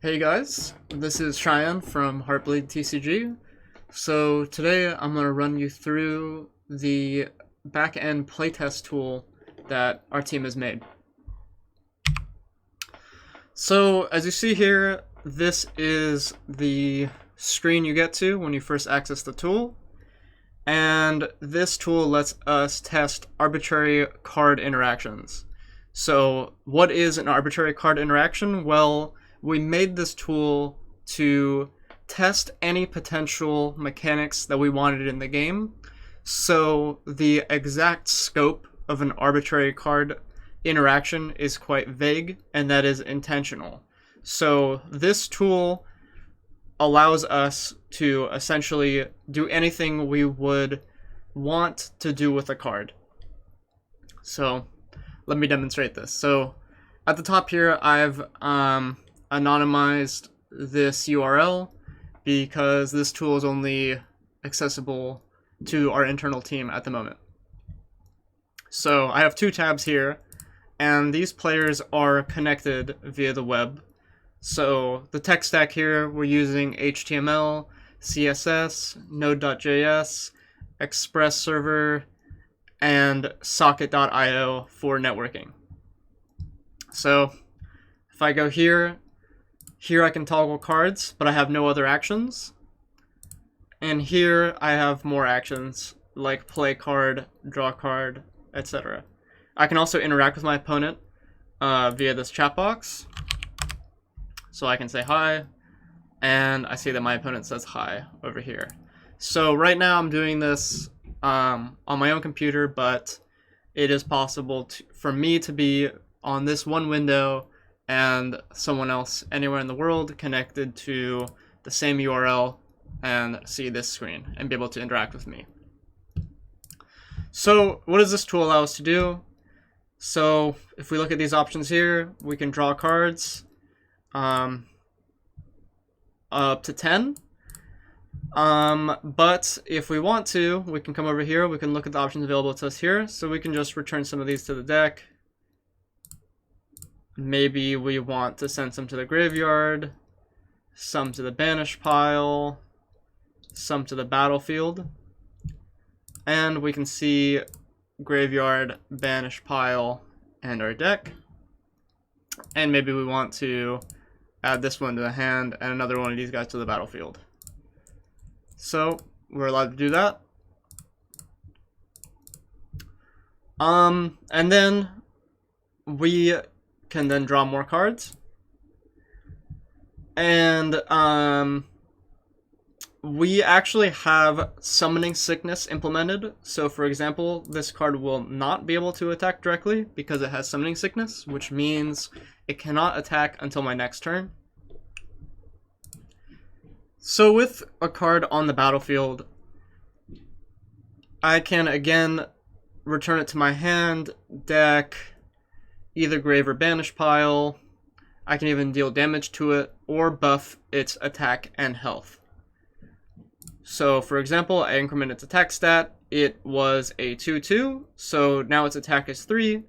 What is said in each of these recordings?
Hey guys, this is Cheyenne from Heartbleed TCG. So today I'm going to run you through the back-end playtest tool that our team has made. So as you see here, this is the screen you get to when you first access the tool. And this tool lets us test arbitrary card interactions. So what is an arbitrary card interaction? Well, we made this tool to test any potential mechanics that we wanted in the game. So the exact scope of an arbitrary card interaction is quite vague, and that is intentional. So this tool allows us to essentially do anything we would want to do with a card. So let me demonstrate this. So at the top here, I've anonymized this URL because this tool is only accessible to our internal team at the moment. So I have two tabs here, and these players are connected via the web. So the tech stack here, we're using HTML, CSS, Node.js, Express Server, and Socket.io for networking. So if I go here I can toggle cards, but I have no other actions. And here I have more actions like play card, draw card, etc. I can also interact with my opponent via this chat box. So I can say hi, and I see that my opponent says hi over here. So right now I'm doing this on my own computer, but it is possible for me to be on this one window and someone else anywhere in the world connected to the same URL and see this screen and be able to interact with me. So what does this tool allow us to do? So if we look at these options here, we can draw cards up to 10. But if we want to, we can come over here, we can look at the options available to us here. So we can just return some of these to the deck. Maybe we want to send some to the graveyard, some to the banish pile, some to the battlefield. And we can see graveyard, banish pile, and our deck. And maybe we want to add this one to the hand and another one of these guys to the battlefield. So we're allowed to do that. And then we can then draw more cards. And we actually have summoning sickness implemented. So for example, this card will not be able to attack directly because it has summoning sickness, which means it cannot attack until my next turn. So with a card on the battlefield, I can again return it to my hand, deck, either grave or banish pile. I can even deal damage to it or buff its attack and health. So for example, I increment its attack stat. It was a 2-2, so now its attack is 3.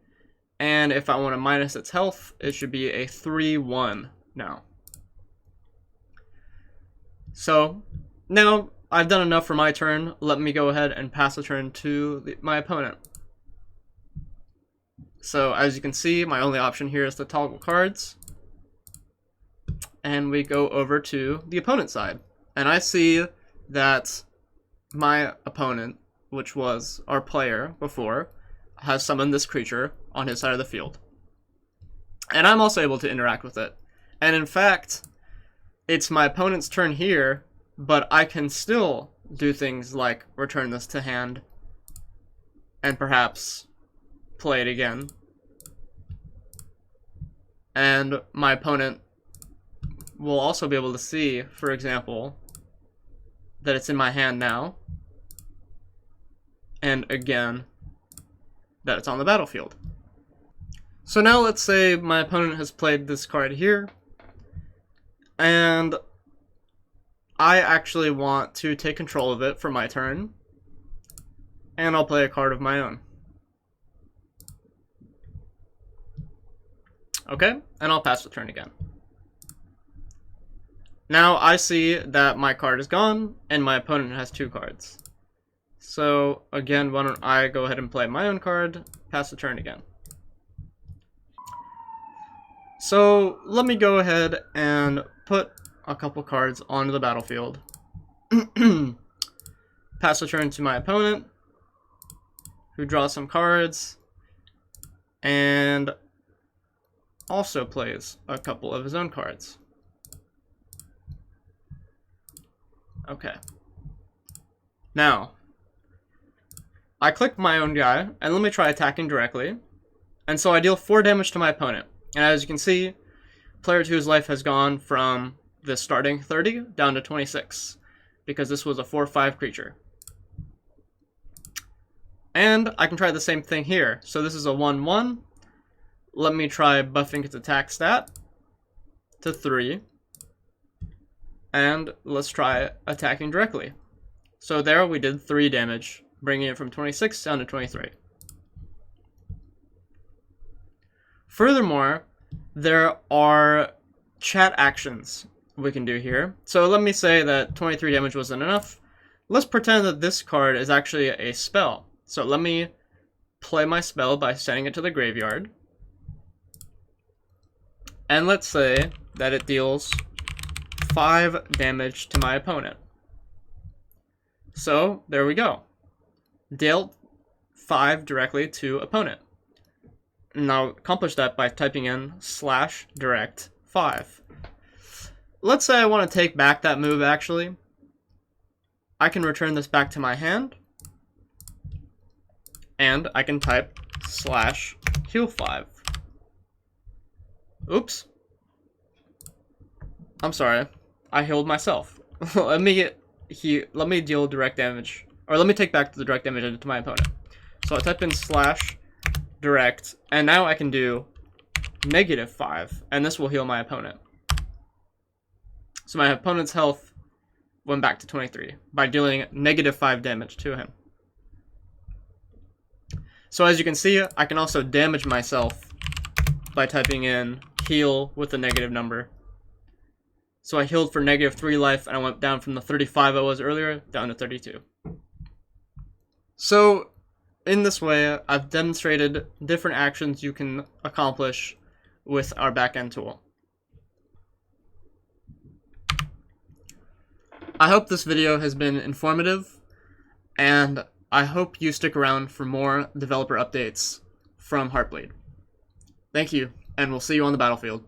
And if I want to minus its health, it should be a 3-1 now. So now I've done enough for my turn. Let me go ahead and pass the turn to my opponent. So as you can see, my only option here is to toggle cards. And we go over to the opponent side. And I see that my opponent, which was our player before, has summoned this creature on his side of the field. And I'm also able to interact with it. And in fact, it's my opponent's turn here, but I can still do things like return this to hand and perhaps play it again. And my opponent will also be able to see, for example, that it's in my hand now. And again, that it's on the battlefield. So now let's say my opponent has played this card here, and I actually want to take control of it for my turn, and I'll play a card of my own. Okay, and I'll pass the turn again. Now I see that my card is gone, and my opponent has 2 cards. So, again, why don't I go ahead and play my own card, pass the turn again. So, let me go ahead and put a couple cards onto the battlefield. Pass the turn to my opponent, who draws some cards, and also plays a couple of his own cards. Okay. Now, I click my own guy, and let me try attacking directly. And so I deal 4 damage to my opponent. And as you can see, player 2's life has gone from the starting 30 down to 26, because this was a 4/5 creature. And I can try the same thing here. So this is a 1/1. Let me try buffing its attack stat to 3. And let's try attacking directly. So there we did 3 damage, bringing it from 26 down to 23. Furthermore, there are chat actions we can do here. So let me say that 23 damage wasn't enough. Let's pretend that this card is actually a spell. So let me play my spell by sending it to the graveyard. And let's say that it deals 5 damage to my opponent. So there we go. Dealt 5 directly to opponent. And I'll accomplish that by typing in /direct 5. Let's say I want to take back that move actually. I can return this back to my hand. And I can type /heal 5. Oops. I'm sorry. I healed myself. let me deal direct damage. Or let me take back the direct damage I did to my opponent. So I type in /direct, and now I can do -5, and this will heal my opponent. So my opponent's health went back to 23 by dealing -5 damage to him. So as you can see, I can also damage myself by typing in heal with a negative number. So I healed for -3 life, and I went down from the 35 I was earlier down to 32. So in this way, I've demonstrated different actions you can accomplish with our backend tool. I hope this video has been informative, and I hope you stick around for more developer updates from Heartbleed. Thank you, and we'll see you on the battlefield.